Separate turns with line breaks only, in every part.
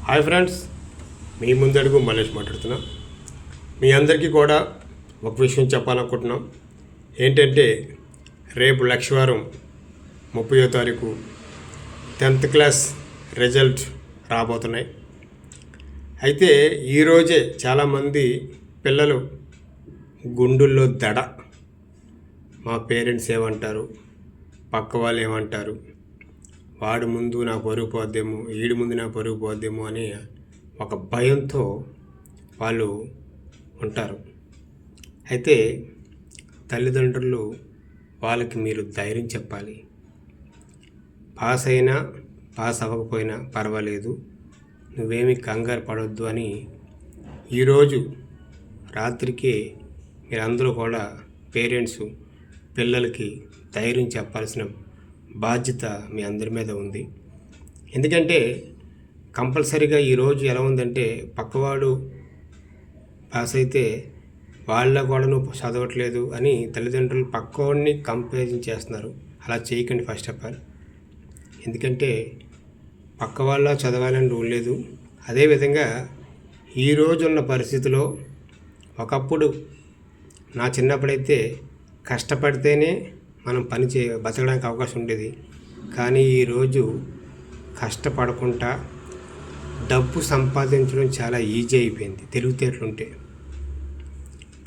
Hi friends, మీ ముందడుగు మలేష్ మాట్లాడుతున్నా. మీ అందరికీ కూడా ఒక విషయం చెప్పాలనుకుంటున్నాం. ఏంటంటే రేపు లక్షవారం 30వ తారీఖు 10th క్లాస్ రిజల్ట్ రాబోతున్నాయి. అయితే ఈరోజే చాలామంది పిల్లలు గుండుల్లో దడ, మా పేరెంట్స్ ఏమంటారు, పక్క వాళ్ళు ఏమంటారు, వాడి ముందు నా పరుగు పోద్దేమో, వీడి ముందు నా పరుగు పోద్దేమో అని ఒక భయంతో వాళ్ళు ఉంటారు. అయితే తల్లిదండ్రులు వాళ్ళకి మీరు ధైర్యం చెప్పాలి. పాస్ అయినా పాస్ అవ్వకపోయినా పర్వాలేదు, నువ్వేమీ కంగారు పడొద్దు అని ఈరోజు రాత్రికే మీరందరూ కూడా పేరెంట్స్ పిల్లలకి ధైర్యం చెప్పాల్సిన బాధ్యత మీ అందరి మీద ఉంది. ఎందుకంటే కంపల్సరీగా ఈరోజు ఎలా ఉందంటే, పక్కవాడు పాస్ అయితే వాళ్ళ కూడా నువ్వు చదవట్లేదు అని తల్లిదండ్రులు పక్కవాడిని కంపారిజన్ చేస్తున్నారు. అలా చేయకండి ఫస్ట్ ఆఫ్ ఆల్. ఎందుకంటే పక్క వాళ్ళ చదవాలని రూల్ లేదు. అదేవిధంగా ఈరోజు ఉన్న పరిస్థితిలో, ఒకప్పుడు నా చిన్నప్పుడైతే కష్టపడితేనే మనం బతకడానికి అవకాశం ఉండేది. కానీ ఈరోజు కష్టపడకుండా డబ్బు సంపాదించడం చాలా ఈజీ అయిపోయింది.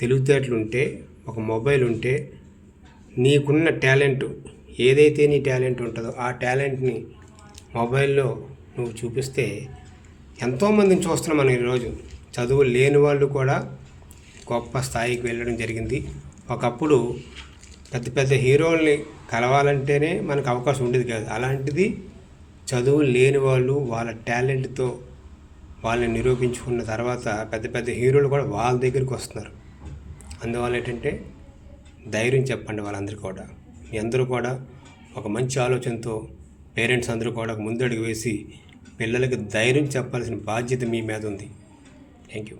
తెలివితేటలుంటే ఒక మొబైల్ ఉంటే నీకున్న టాలెంట్, ఏదైతే నీ టాలెంట్ ఉంటుందో ఆ టాలెంట్ని మొబైల్లో నువ్వు చూపిస్తే ఎంతోమందిని చూస్తున్నాం మనం. ఈరోజు చదువు లేని వాళ్ళు కూడా గొప్ప స్థాయికి వెళ్ళడం జరిగింది. ఒకప్పుడు పెద్ద పెద్ద హీరోల్ని కలవాలంటేనే మనకు అవకాశం ఉండేది కాదు. అలాంటిది చదువు లేని వాళ్ళు వాళ్ళ టాలెంట్తో వాళ్ళని నిరూపించుకున్న తర్వాత పెద్ద పెద్ద హీరోలు కూడా వాళ్ళ దగ్గరికి వస్తున్నారు. అందువల్ల ఏంటంటే ధైర్యం చెప్పండి వాళ్ళందరూ కూడా. మీ అందరూ కూడా ఒక మంచి ఆలోచనతో పేరెంట్స్ అందరూ కూడా ముందడుగు వేసి పిల్లలకి ధైర్యం చెప్పాల్సిన బాధ్యత మీ మీద ఉంది. Thank you.